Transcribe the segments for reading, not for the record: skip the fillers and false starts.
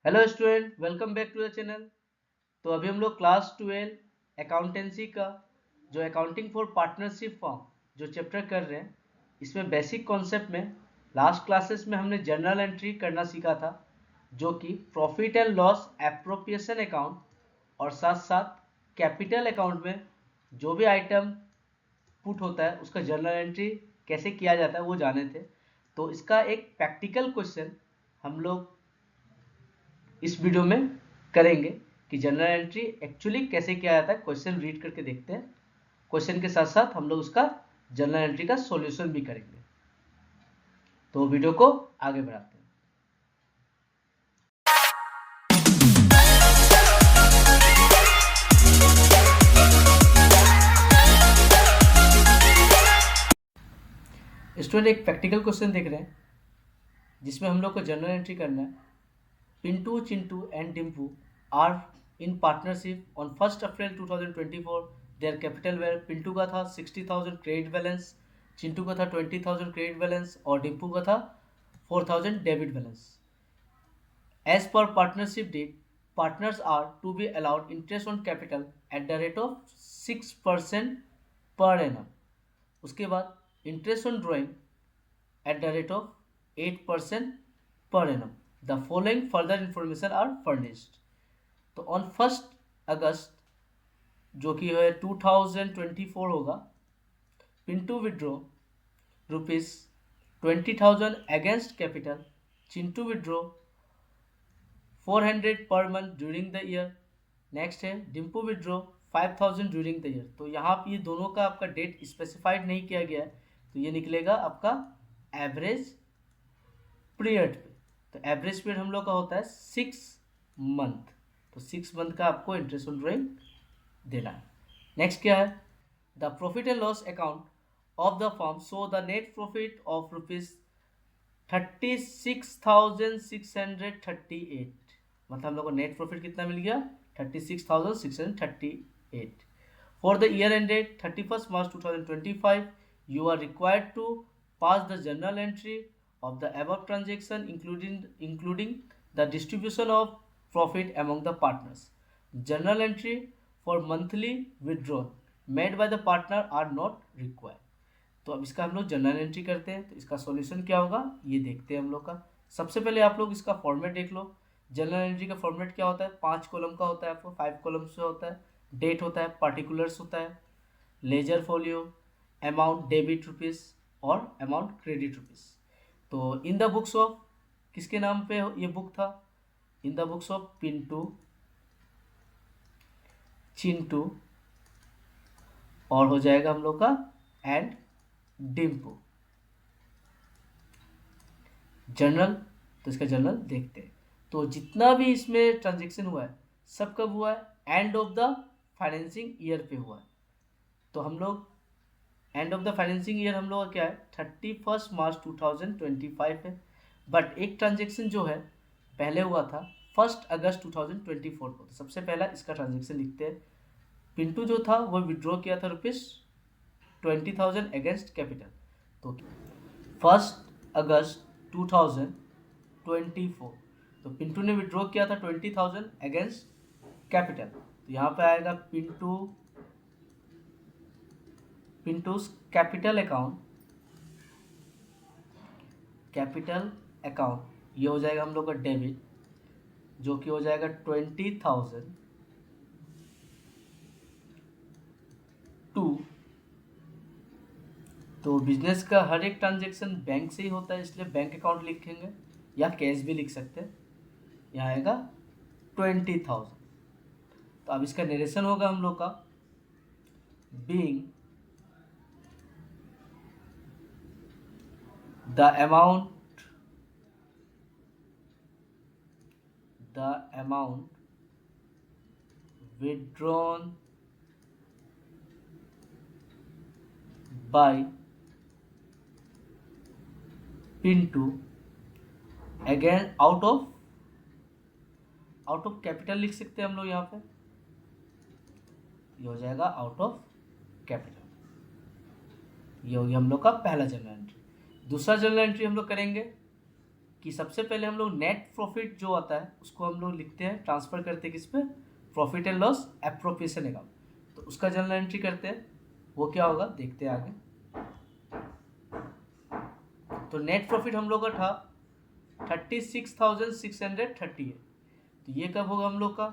Hello student, welcome back to the channel. तो अभी हम लोग क्लास 12 अकाउंटेंसी का जो अकाउंटिंग फॉर पार्टनरशिप फॉर्म जो चैप्टर कर रहे हैं, इसमें बेसिक कॉन्सेप्ट में लास्ट क्लासेस में हमने जर्नल एंट्री करना सीखा था, जो कि profit and loss appropriation account और साथ साथ कैपिटल अकाउंट में जो भी आइटम पुट होता है उसका जर्नल एंट्री कैसे किया जाता है वो जाने थे। तो इसका एक प्रैक्टिकल क्वेश्चन हम लोग इस वीडियो में करेंगे कि जनरल एंट्री एक्चुअली कैसे किया जाता है। क्वेश्चन रीड करके देखते हैं, क्वेश्चन के साथ साथ हम लोग उसका जनरल एंट्री का सॉल्यूशन भी करेंगे। तो वीडियो को आगे बढ़ाते हैं। स्टूडेंट, एक प्रैक्टिकल क्वेश्चन देख रहे हैं जिसमें हम लोग को जनरल एंट्री करना है। Pintu, Chintu and Dimpu are in partnership on 1 April 2024। Their capital were, Pintu का था 60,000 क्रेडिट बैलेंस, चिंटू का था 20,000 क्रेडिट बैलेंस और डिम्पू का था 4,000 debit balance. As per partnership deed, partners are to be allowed interest on capital at the rate of 6% per annum. उसके बाद interest on drawing at the rate of 8% per annum. The following further information are furnished. तो on 1 अगस्त जो कि है 2024 होगा, Pintu withdraw ₹20,000 against capital, Chintu withdraw 400 per month during the year. Next है Dimpu withdraw 5,000 during the year. तो यहाँ पे ये दोनों का आपका डेट स्पेसिफाइड नहीं किया गया है, तो ये निकलेगा आपका एवरेज पीरियड पे। तो एवरेज पीरियड हम लोग का होता है 6 मंथ, तो 6 मंथ का आपको इंटरेस्ट ऑन ड्रॉइंग देना है। नेक्स्ट क्या है, the profit and loss account of the firm show the net profit of ₹36,638। मतलब हम लोग को नेट प्रॉफिट कितना मिल गया, 36,638। For the year ended 31 March 2025 you are required to pass the journal entry of the above transaction including the distribution of profit among the partners. Journal entry for monthly withdrawal made by the partner are not required. तो अब इसका हम लोग journal entry करते हैं, तो इसका solution क्या होगा ये देखते हैं हम लोग का। सबसे पहले आप लोग इसका फॉर्मेट देख लो। जर्नल एंट्री का फॉर्मेट क्या होता है, 5 कॉलम का होता है, आपको 5 कॉलम से होता है। डेट होता है, पार्टिकुलर्स होता है, ledger folio, amount debit rupees और अमाउंट क्रेडिट रुपीज़। तो इन द बुक्स ऑफ किसके नाम पे ये बुक था, in the books of Pintu, Chintu और हो जाएगा हम लोग का एंड डिम्पू। जर्नल, तो इसका जर्नल देखते हैं। तो जितना भी इसमें ट्रांजेक्शन हुआ है सब कब हुआ है, end of the financing year पे हुआ है। तो हम लोग end of the financing year हम लोग का क्या है 31 मार्च 2025 है। बट एक ट्रांजेक्शन जो है पहले हुआ था 1 अगस्त 2024 को। तो सबसे पहला इसका ट्रांजेक्शन लिखते हैं। पिंटू जो था वो विड्रॉ किया था ₹20,000 अगेंस्ट कैपिटल। तो 1 अगस्त 2024 तो पिंटू ने विड्रॉ किया था 20,000 अगेंस्ट कैपिटल। तो यहाँ पे आएगा पिंटूज कैपिटल अकाउंट, ये हो जाएगा हम लोग का डेबिट, जो कि हो जाएगा 20,000 टू। तो बिजनेस का हर एक ट्रांजेक्शन बैंक से ही होता है, इसलिए बैंक अकाउंट लिखेंगे या कैश भी लिख सकते हैं। यहाँ आएगा 20,000। तो अब इसका नरेशन होगा हम लोग का, being the amount withdrawn by Pintu again out of capital लिख सकते हैं हम लोग यहाँ पे, ये हो जाएगा आउट ऑफ कैपिटल। ये हो गया हम लोग का पहला जर्नल एंट्री। दूसरा जर्नल एंट्री हम लोग करेंगे कि सबसे पहले हम लोग नेट प्रॉफिट जो आता है उसको हम लोग लिखते हैं, ट्रांसफ़र करते हैं किस पे, profit and loss appropriation account. तो उसका जर्नल एंट्री करते हैं, वो क्या होगा देखते हैं आगे। तो नेट प्रॉफिट हम लोग का था 36,638। तो ये कब होगा हम लोग का,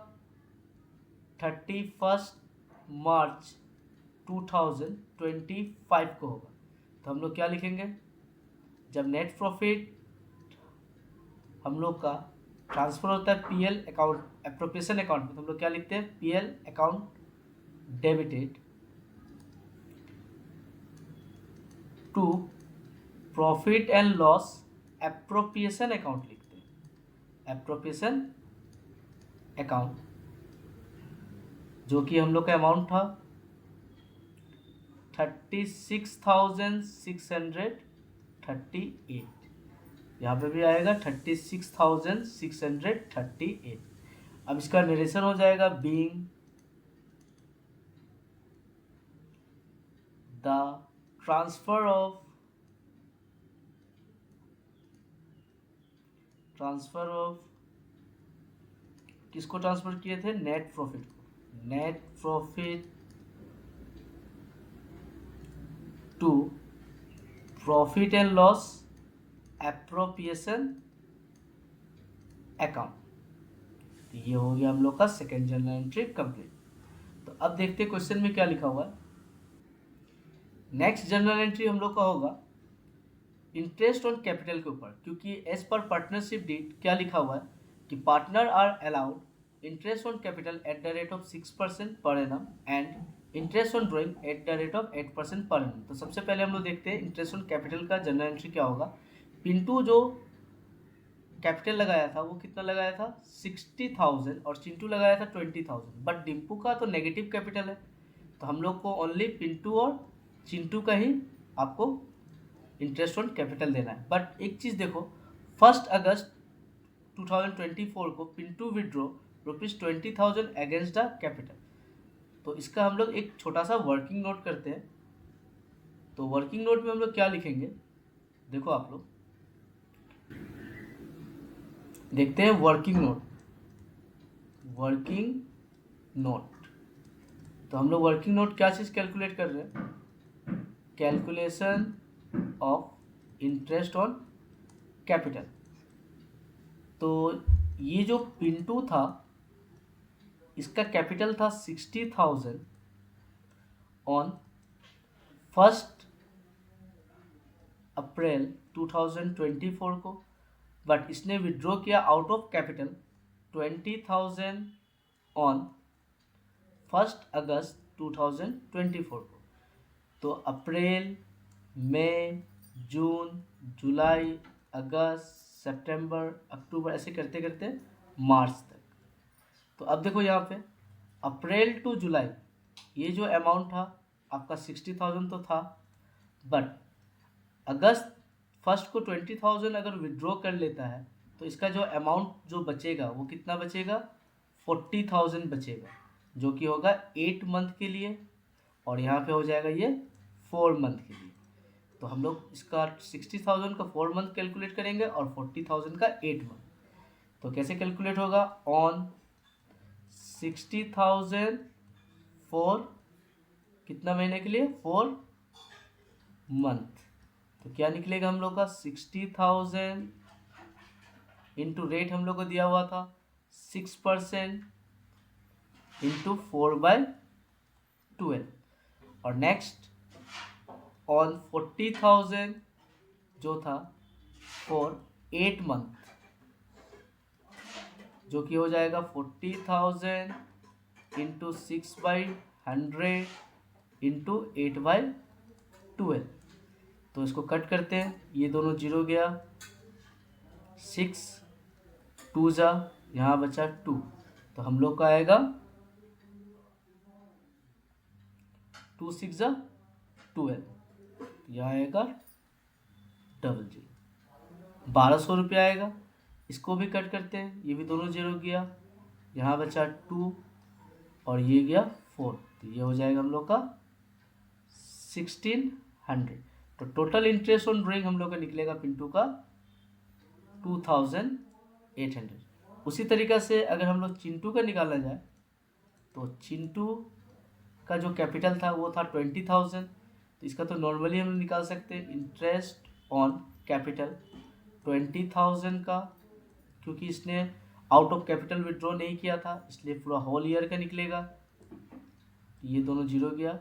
31 मार्च 2025 को होगा। तो हम लोग क्या लिखेंगे, जब नेट प्रॉफिट हम लोग का ट्रांसफर होता है पीएल अकाउंट एप्रोप्रिएशन अकाउंट में, तो हम लोग क्या लिखते हैं, PL account debited to profit and loss appropriation account लिखते हैं, एप्रोप्रिएशन अकाउंट, जो कि हम लोग का अमाउंट था 36,638। यहाँ पे भी आएगा 36,638। अब इसका नरेशन हो जाएगा, बीइंग द ट्रांसफर ऑफ किसको ट्रांसफर किए थे, नेट प्रॉफिट को, net profit to profit and loss appropriation account. तो ये हो गया हम लोग का सेकेंड जर्नल एंट्री कंप्लीट। तो अब देखते हैं क्वेश्चन में क्या लिखा हुआ है। नेक्स्ट जर्नल एंट्री हम लोग का होगा इंटरेस्ट ऑन कैपिटल के ऊपर, क्योंकि एज पर पार्टनरशिप डीड क्या लिखा हुआ है कि partner are allowed interest on capital at the rate of 6% per annum and interest on drawing at the rate of 8% per annum. तो सबसे पहले हम लोग देखते हैं इंटरेस्ट ऑन कैपिटल का जर्नल एंट्री क्या होगा। पिंटू जो कैपिटल लगाया था वो कितना लगाया था, 60,000, और चिंटू लगाया था 20,000। बट डिम्पू का तो नेगेटिव कैपिटल है, तो हम लोग को ओनली पिंटू और चिंटू का ही आपको इंटरेस्ट ऑन कैपिटल देना है। बट एक चीज़ देखो, 1 अगस्त 2024 को Pintu withdraw ₹20,000 against the capital. तो इसका हम लोग एक छोटा सा वर्किंग नोट करते हैं। तो वर्किंग नोट में हम लोग क्या लिखेंगे, देखो आप लोग देखते हैं वर्किंग नोट। वर्किंग नोट, तो हम लोग वर्किंग नोट क्या चीज़ कैलकुलेट कर रहे हैं, calculation of interest on capital. तो ये जो पिंटू था इसका कैपिटल था 60,000 ऑन 1 अप्रैल 2024 को, बट इसने विड्रॉ किया आउट ऑफ कैपिटल 20,000 ऑन 1 अगस्त 2024 को। तो अप्रैल, मई, जून, जुलाई, अगस्त, सितंबर, अक्टूबर, ऐसे करते करते मार्च तक। तो अब देखो यहाँ पे अप्रैल टू जुलाई ये जो अमाउंट था आपका 60,000 तो था, बट अगस्त 1 को 20,000 अगर विड्रॉ कर लेता है तो इसका जो अमाउंट जो बचेगा वो कितना बचेगा, 40,000 बचेगा, जो कि होगा 8 मंथ के लिए, और यहाँ पे हो जाएगा ये 4 मंथ के लिए। तो हम लोग इसका 60,000 का 4 मंथ कैलकुलेट करेंगे और 40,000 का 8 मंथ। तो कैसे कैलकुलेट होगा, ऑन 60,000 फॉर कितना महीने के लिए, 4 मंथ। तो क्या निकलेगा हम लोग का, 60,000 इंटू रेट हम लोग को दिया हुआ था 6% इंटू 4/12, और नेक्स्ट ऑन 40,000 जो था फॉर 8 मंथ, जो कि हो जाएगा 40,000 इंटू 6/100 इंटू 8/12। तो इसको कट करते हैं, ये दोनों जीरो गया, 6 2 जा, यहाँ बचा 2, तो हम लोग का आएगा 2 6 जा 12, यहाँ आएगा डबल जी, 1,200 रुपया आएगा। इसको भी कट करते हैं, ये भी दोनों जीरो गया, यहाँ बचा 2 और ये गया 4, तो ये हो जाएगा हम लोग का 1,600। तो टोटल इंटरेस्ट ऑन ड्राइंग हम लोग का निकलेगा पिंटू का 2800। उसी तरीक़ा से अगर हम लोग चिंटू का निकाला जाए तो चिंटू का जो कैपिटल था वो था 20,000, तो इसका तो नॉर्मली हम निकाल सकते हैं इंटरेस्ट ऑन कैपिटल 20,000 का, क्योंकि इसने आउट ऑफ कैपिटल विड्रॉ नहीं किया था इसलिए पूरा होल ईयर का निकलेगा। ये दोनों जीरो गया,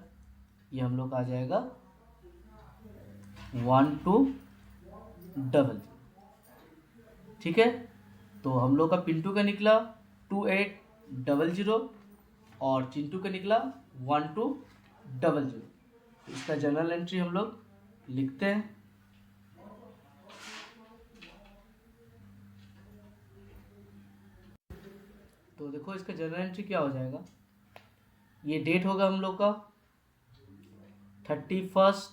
ये हम लोग का आ जाएगा 1200। ठीक है, तो हम लोग का पिंटू का निकला 2800 और चिंटू का निकला 1200। इसका जर्नल एंट्री हम लोग लिखते हैं। तो देखो इसका जर्नल एंट्री क्या हो जाएगा, ये डेट होगा हम लोग का 31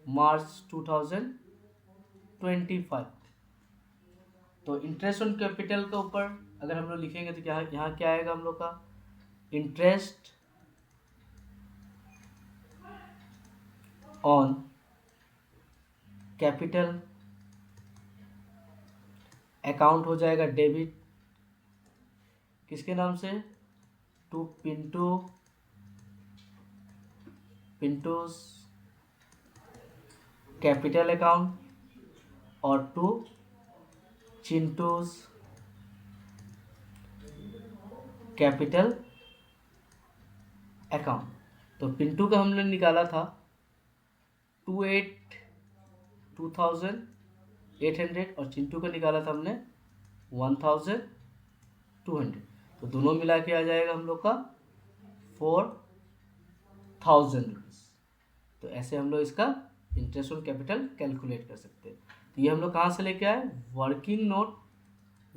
मार्च 2025। तो इंटरेस्ट ऑन कैपिटल के ऊपर अगर हम लोग लिखेंगे तो क्या यहाँ क्या आएगा हम लोग का, इंटरेस्ट ऑन कैपिटल अकाउंट हो जाएगा डेबिट, किसके नाम से, टू पिंटूस कैपिटल अकाउंट और टू चिंटूस कैपिटल अकाउंट। तो पिंटू का हमने निकाला था 2800 और चिंटू का निकाला था हमने 1200। तो दोनों मिला के आ जाएगा हम लोग का 4,000 रुपीज़। तो ऐसे हम लोग इसका इंटरेस्ट ऑन कैपिटल कैलकुलेट कर सकते हैं। तो ये हम लोग कहाँ से लेके आए, वर्किंग नोट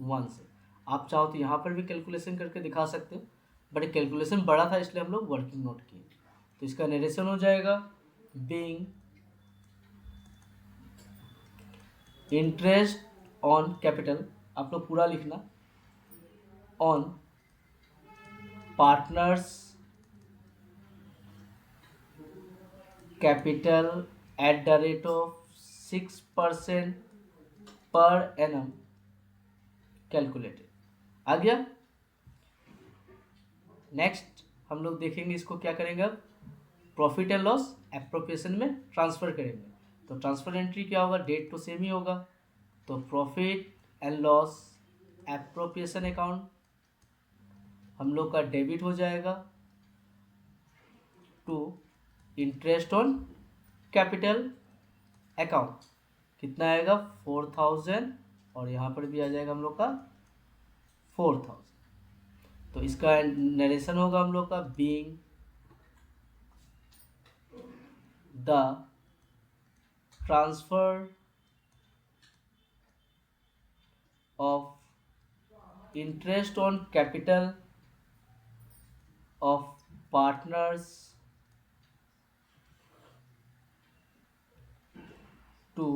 1 से। आप चाहो तो यहाँ पर भी कैलकुलेशन करके दिखा सकते हो, बट कैलकुलेशन बड़ा था इसलिए हम लोग वर्किंग नोट किए। तो इसका नरेशन हो जाएगा बीइंग इंटरेस्ट ऑन कैपिटल, आप लोग पूरा लिखना, on partners capital at the rate of 6% per annum calculated. आ गया। नेक्स्ट हम लोग देखेंगे इसको क्या करेंगे, अब प्रॉफिट एंड लॉस एप्रोप्रिएशन में ट्रांसफ़र करेंगे। तो ट्रांसफ़र एंट्री क्या होगा, डेट तो सेम ही होगा। तो profit and loss appropriation account हम लोग का डेबिट हो जाएगा to interest on capital account, कितना आएगा 4,000 और यहाँ पर भी आ जाएगा हम लोग का 4,000। तो इसका नरेशन होगा हम लोग का being the transfer of interest on capital of partners to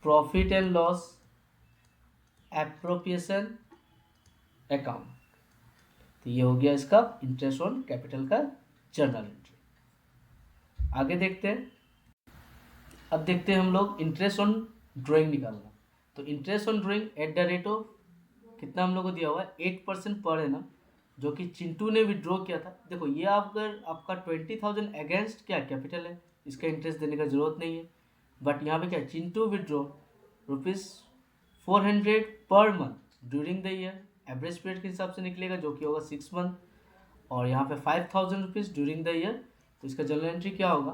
profit and loss appropriation account. तो ये हो गया इसका इंटरेस्ट ऑन कैपिटल का जर्नल एंट्री। आगे देखते हैं, अब देखते हैं हम लोग इंटरेस्ट ऑन ड्राइंग निकालना। तो interest on drawing eight the rate of कितना हम लोग को दिया हुआ है 8% पर एनम, जो कि चिंटू ने विड्रॉ किया था। देखो ये अगर आपका 20,000 अगेंस्ट क्या कैपिटल है, इसका इंटरेस्ट देने का जरूरत नहीं है। बट यहाँ पे क्या है, Chintu withdraw ₹400 per month during the year, average period के हिसाब से निकलेगा जो कि होगा 6 मंथ, और यहाँ पे 5,000 रुपीज़ ड्यूरिंग द ईयर। तो इसका जर्नल एंट्री क्या होगा,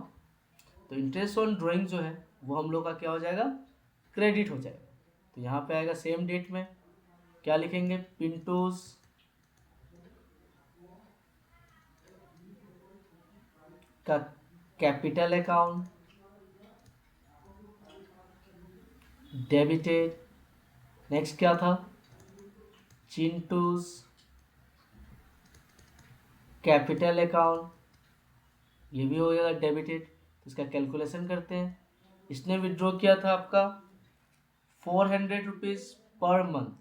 तो इंटरेस्ट ऑन ड्राइंग जो है वो हम लोग का क्या हो जाएगा, क्रेडिट हो जाएगा। तो यहाँ पे आएगा सेम डेट में क्या लिखेंगे, पिंटूस का कैपिटल अकाउंट डेबिटेड। नेक्स्ट क्या था, चिंटूस कैपिटल अकाउंट, ये भी हो जाएगा डेबिटेड। तो इसका कैलकुलेशन करते हैं। इसने विड्रॉ किया था आपका 400 रुपीज़ पर मंथ,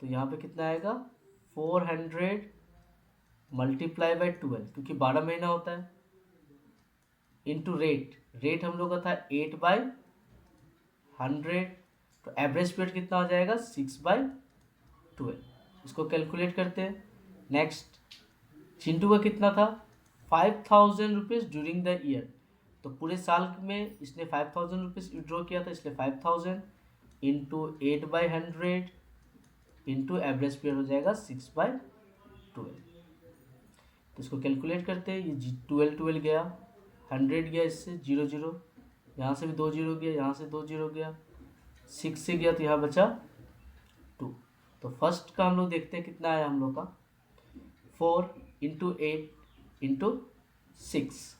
तो यहाँ पे कितना आएगा 400 मल्टीप्लाई बाई 12, क्योंकि 12 महीना होता है, इंटू रेट हम लोग का था 8/100। 100, तो एवरेज पीरियड कितना हो जाएगा 6/12। इसको कैलकुलेट करते हैं। नेक्स्ट, चिंटू का कितना था 5,000 रुपीज़ ड्यूरिंग द ईयर, तो पूरे साल में इसने 5,000 रुपीज़ विड्रॉ किया था, इसलिए 5,000 इंटू 8/100 इंटू एवरेज पीरियड हो जाएगा 6/12। तो इसको कैलकुलेट करते हैं। ये 12 गया, 100 गया, इससे 0 0, यहाँ से भी 2 0 गया, यहाँ से 2 0 गया, 6 से गया, तो यहाँ बचा 2। तो फर्स्ट का हम लोग देखते हैं कितना आया हम लोग का, 4 इंटू 8 इंटू 6,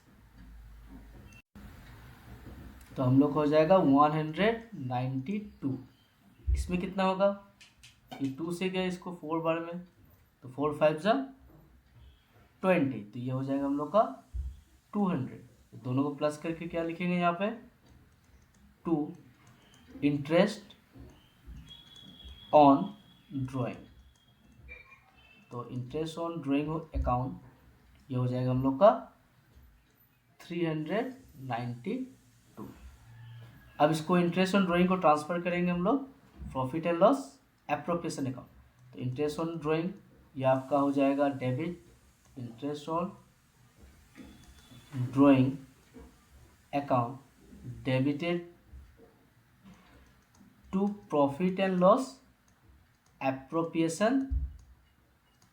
तो हम लोग हो जाएगा 192। इसमें कितना होगा, ये 2 से गया, इसको 4 बार में, तो 4 5 जा 20, तो ये हो जाएगा हम लोग का 200। दोनों को प्लस करके क्या लिखेंगे यहाँ पे, 2 इंटरेस्ट ऑन ड्राइंग, तो इंटरेस्ट ऑन ड्राइंग अकाउंट ये हो जाएगा हम लोग का 392। अब इसको इंटरेस्ट ऑन ड्राइंग को ट्रांसफर करेंगे हम लोग profit and loss appropriation account. तो इंटरेस्ट ऑन ड्राइंग ये आपका हो जाएगा debit, interest on drawing account debited to profit and loss appropriation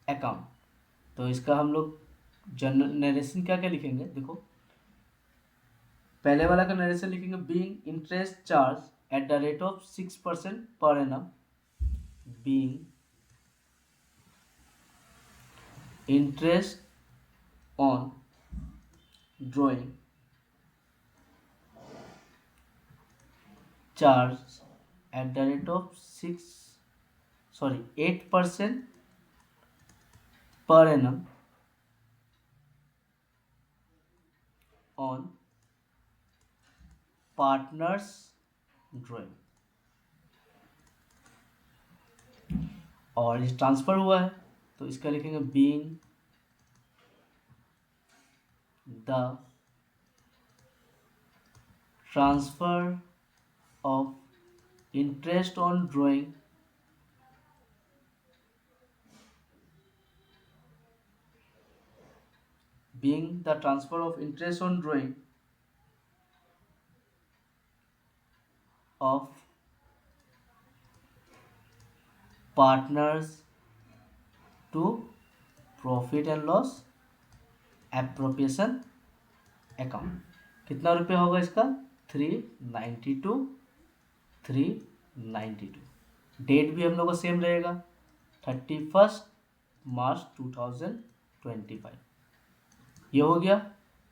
account. तो इसका हम लोग नरेशन क्या क्या लिखेंगे, देखो पहले वाला का नरेशन लिखेंगे, being interest charge at the rate of 6% per annum, being interest on drawing charge at the rate of 8% per annum on partners drawing। और ये ट्रांसफर हुआ है, तो इसका लिखेंगे being the transfer of interest on drawing being the transfer of interest on drawing of partners to profit and loss appropriation account। कितना रुपया होगा इसका 392। डेट भी हम लोग का सेम रहेगा 31 मार्च 2025। ये हो गया,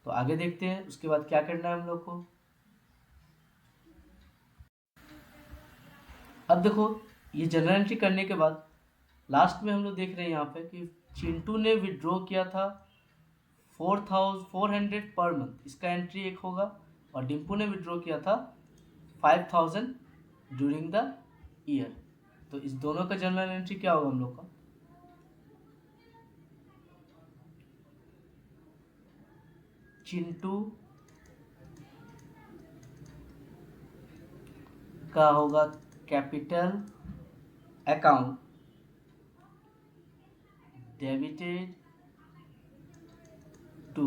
तो आगे देखते हैं उसके बाद क्या करना है हम लोग को। अब देखो ये जनरल एंट्री करने के बाद लास्ट में हम लोग देख रहे हैं यहाँ पे कि चिंटू ने विड्रॉ किया था 400 पर मंथ, इसका एंट्री एक होगा, और डिम्पू ने विड्रॉ किया था 5,000 ड्यूरिंग द ईयर। तो इस दोनों का जनरल एंट्री क्या होगा हम लोग का, चिंटू का होगा capital account debited to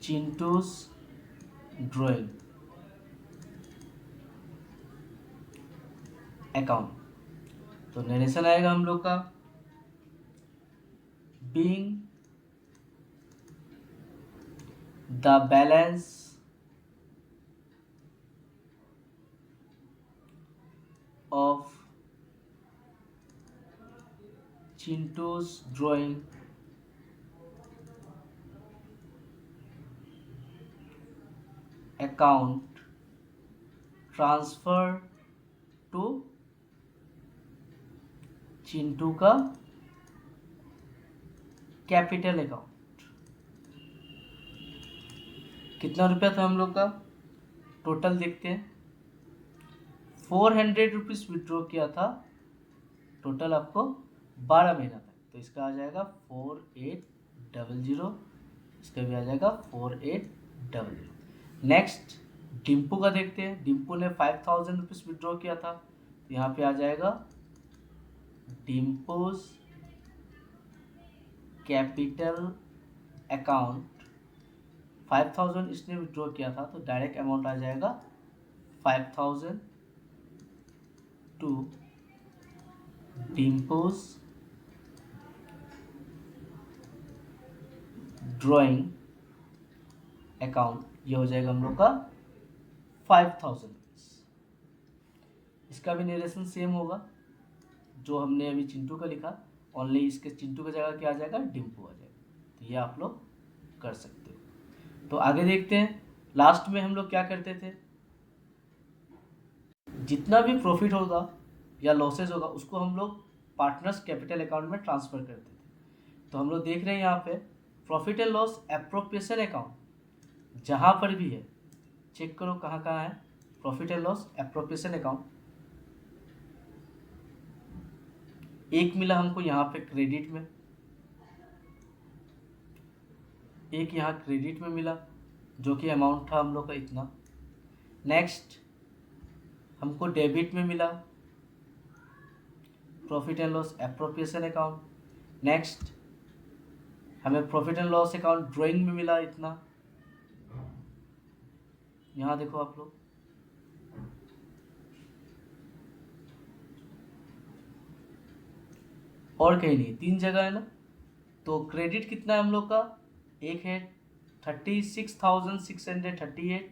Chintu's drawing account. तो नरेशन आएगा हम लोग का, being the balance of Chintu's drawing account transfer to Chintu का कैपिटल अकाउंट। कितना रुपया था हम लोग का, टोटल देखते हैं, 400 रुपीज़ विड्रॉ किया था टोटल आपको 12 महीना तक, तो इसका आ जाएगा 4800, इसका भी आ जाएगा 4800। नेक्स्ट डिम्पू का देखते हैं, डिम्पू ने 5000 रुपीज़ विड्रॉ किया था, तो यहाँ पे आ जाएगा डिम्पूज कैपिटल अकाउंट। 5000 इसने विड्रॉ किया था, तो डायरेक्ट अमाउंट आ जाएगा 5000 टू डिम्पूज ड्रॉइंग अकाउंट। ये हो जाएगा हम लोग का 5000 रुपीज़। इसका भी नरेशन सेम होगा जो हमने अभी चिंटू का लिखा, ओनली इसके चिंटू की जगह क्या आ जाएगा, डिम्पू आ जाएगा। तो ये आप लोग कर सकते हो। तो आगे देखते हैं, लास्ट में हम लोग क्या करते थे, जितना भी प्रॉफिट होगा या लॉसेज होगा उसको हम लोग पार्टनर्स कैपिटल अकाउंट में ट्रांसफ़र करते थे। तो हम लोग देख रहे हैं यहाँ पे profit and loss appropriation account जहाँ पर भी है, चेक करो कहाँ कहाँ है profit and loss appropriation account. एक मिला हमको यहाँ पे क्रेडिट में, एक यहाँ क्रेडिट में मिला जो कि अमाउंट था हम लोग का इतना। नेक्स्ट हमको डेबिट में मिला profit and loss appropriation account. Next हमें profit and loss account drawing में मिला इतना, यहाँ देखो आप लोग। और कहीं नहीं, 3 जगह है ना। तो क्रेडिट कितना है हम लोग का, एक है 36,638,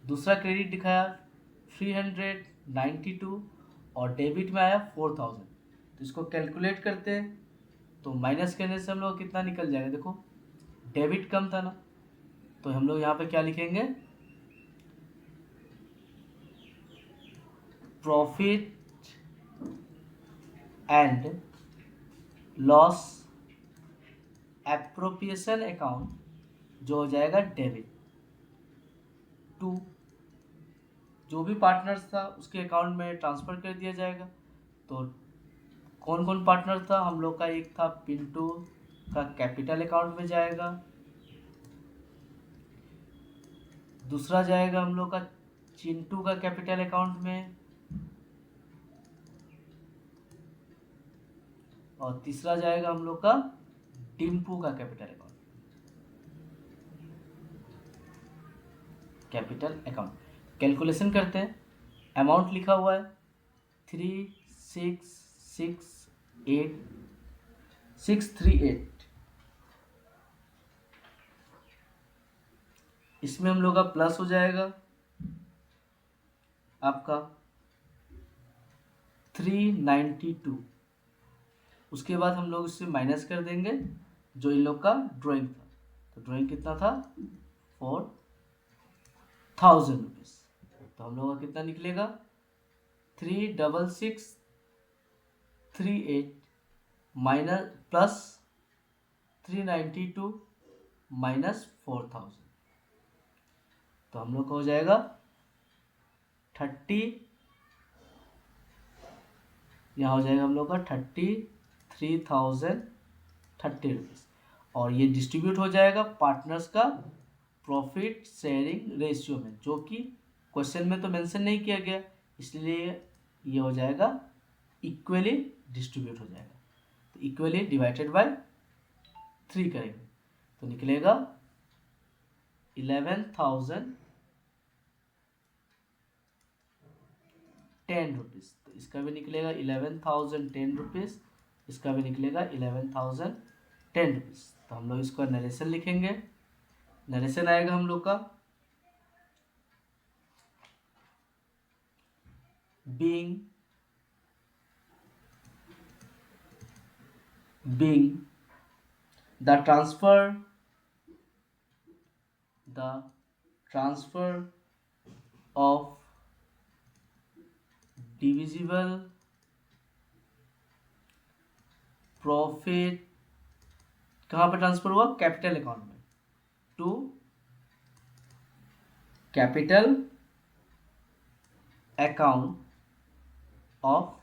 दूसरा क्रेडिट दिखाया 392 और डेबिट में आया 4000। तो इसको कैलकुलेट करते हैं तो माइनस करने से हम लोग कितना निकल जाएगा, देखो डेबिट कम था ना, तो हम लोग यहाँ पे क्या लिखेंगे, profit and loss appropriation account जो हो जाएगा डेबिट टू जो भी पार्टनर्स था उसके अकाउंट में ट्रांसफ़र कर दिया जाएगा। तो कौन कौन पार्टनर था हम लोग का, एक था पिंटू का कैपिटल अकाउंट में जाएगा, दूसरा जाएगा हम लोग का चिंटू का कैपिटल अकाउंट में, और तीसरा जाएगा हम लोग का डिम्पू का कैपिटल अकाउंट। कैलकुलेशन करते हैं, अमाउंट लिखा हुआ है 3638 इसमें हम लोग का प्लस हो जाएगा आपका 392। उसके बाद हम लोग इससे माइनस कर देंगे जो इन लोग का ड्राइंग था, तो ड्राइंग कितना था 4000 रुपीज़। तो हम लोग का कितना निकलेगा 36638 माइनस प्लस 392 माइनस 4000, तो हम लोग का हो जाएगा 30, यहाँ हो जाएगा हम लोग का 33,030 रुपीज़। और ये डिस्ट्रीब्यूट हो जाएगा पार्टनर्स का प्रॉफिट शेयरिंग रेशियो में, जो कि क्वेश्चन में तो मेंशन नहीं किया गया, इसलिए ये हो जाएगा इक्वली डिस्ट्रीब्यूट हो जाएगा। तो इक्वली डिवाइडेड बाय 3 करेंगे तो निकलेगा 11,010 रुपीज़। तो इसका भी निकलेगा 11,010 रुपीज़, इसका भी निकलेगा 11,010 रुपीज़। तो हम लोग इसका नरेशन लिखेंगे, नरेशन आएगा हम लोग का being the transfer of divisible profit कहाँ पर ट्रांसफर हुआ, कैपिटल अकाउंट में, to capital account of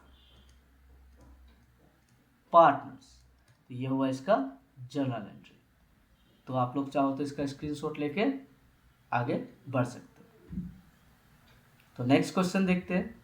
partners. तो ये हुआ इसका जर्नल एंट्री। तो आप लोग चाहो तो इसका स्क्रीनशॉट लेके आगे बढ़ सकते हैं। तो नेक्स्ट क्वेश्चन देखते हैं।